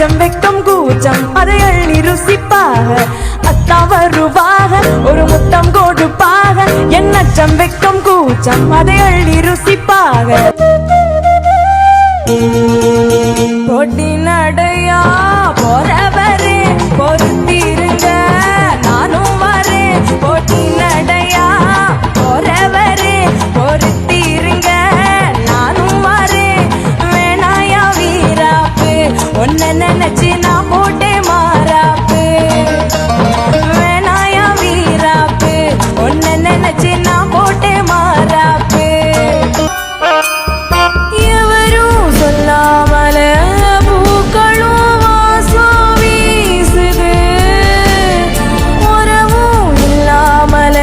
அச்சம் வெக்கம் கூச்சம் அதை அள்ளி ருசிப்பாக அத்தா வருவாக ஒரு முத்தம் கொடுப்பாக என் அச்சம் வெக்கம் கூச்சம் அதை அள்ளி ருசிப்பாக போட்டி நடையா போறவரே பொறுத்திருங்க நானும் வரேன் போட்டி நடையா போறவரே பொறுத்திருங்க நானும் வரேன் வேணாயா வீராப்பு ஒன்ன நினைச்சு நான் போட்டே மாறாப்பு வேணாயா வீராப்பு ஒன்ன நினைச்சு நான் போட்டே மாறாப்பு எவரும் சொல்லாமல பூக்களும் வாசம் வீசுது உறவும் இல்லாமல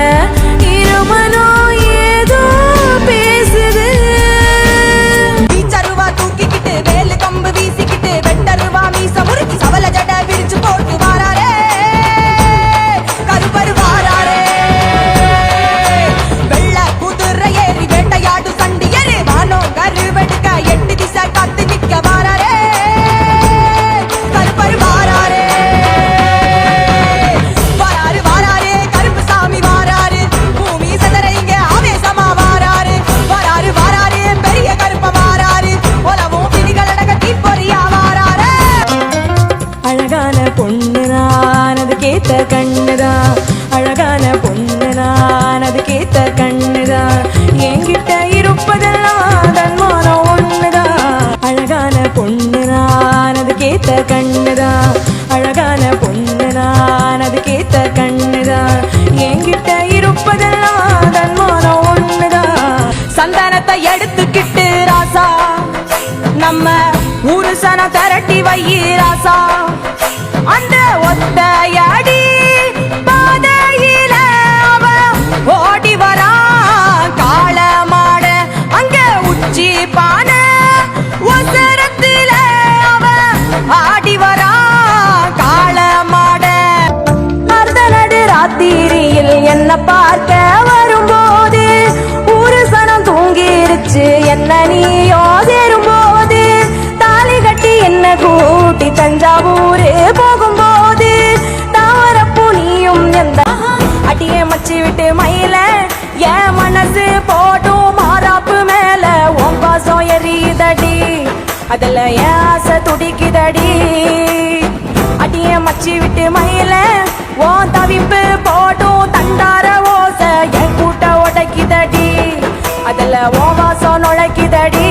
இருமனும் ஏதோ பேசுது பீச்சருவா தூக்கிக்கிட்டு வேலு கம்பு வீசிக்கிட்டு வெட்டருவா மீச முறுக்கி சவல ஜட விரிச்சு போட்டு வாராரே கருப்பரு வாராரே வெள்ள குதிரை ஏறி வேட்டையாடு சண்டியரு வானோ கருவெடுக்க எட்டு திசை காத்து நிக்க வாராரே கருப்பரு வாராரே வாராரு வாராரே கருப்பு சாமி வாராரு பூமி சதரைங்க ஆவேசமா வாராரு வாராரு வாராரு பெரிய கருப்ப வாராரு உலவும் பிடிகளடக தீப்பொறியா வாராரு அழகான பொண்ணுதான் அது கேத்த கண்ணுதான் அழகான பொண்ணுதான் அது கேத்த கண்ணுதான் என்கிட்ட இருப்பதெல்லாம் தன்மானம் ஒண்ணுதான் அழகான பொண்ணுதான் அது கேத்த கண்ணுதான் அழகான பொண்ணுதான் அது கேத்த கண்ணுதான் என்கிட்ட இருப்பதெல்லாம் தன்மானம் ஒண்ணுதான் சந்தனத்தை எடுத்துக்கிட்டு ராசா நம்ம ஊரு சனம் திரட்டி வையி ராசா அந்த ஒத்தையடி பாதையில அவ ஓடி வரா காள மாட அங்க உச்சி பான ஒசரத்துல அவ ஆடி வரா காள மாட அர்த்த நடு ராத்திரியில் என்ன பார்க்க வரும்போது ஊரு சனம் தூங்கிருச்சு என்ன நீயோ சேரும்போது தாலி கட்டி என்ன கூட்டி தஞ்சாவூரு போகும்போது தாவரப்பூ நீயும் எந்த அடியே மச்சி விட்டு மயில என் மனசு போட்டும் மாறாப்பு மேல உன் பாசம் எரியுதடி அதுல என் ஆசை துடிக்குதடி அடியே மச்சி விட்டு மயில உன் தவிப்பு போட்டும் தண்டார ஓசை என் கூட்ட உடைக்குதடி அதுல உன் வாசம் நுழைக்குதடி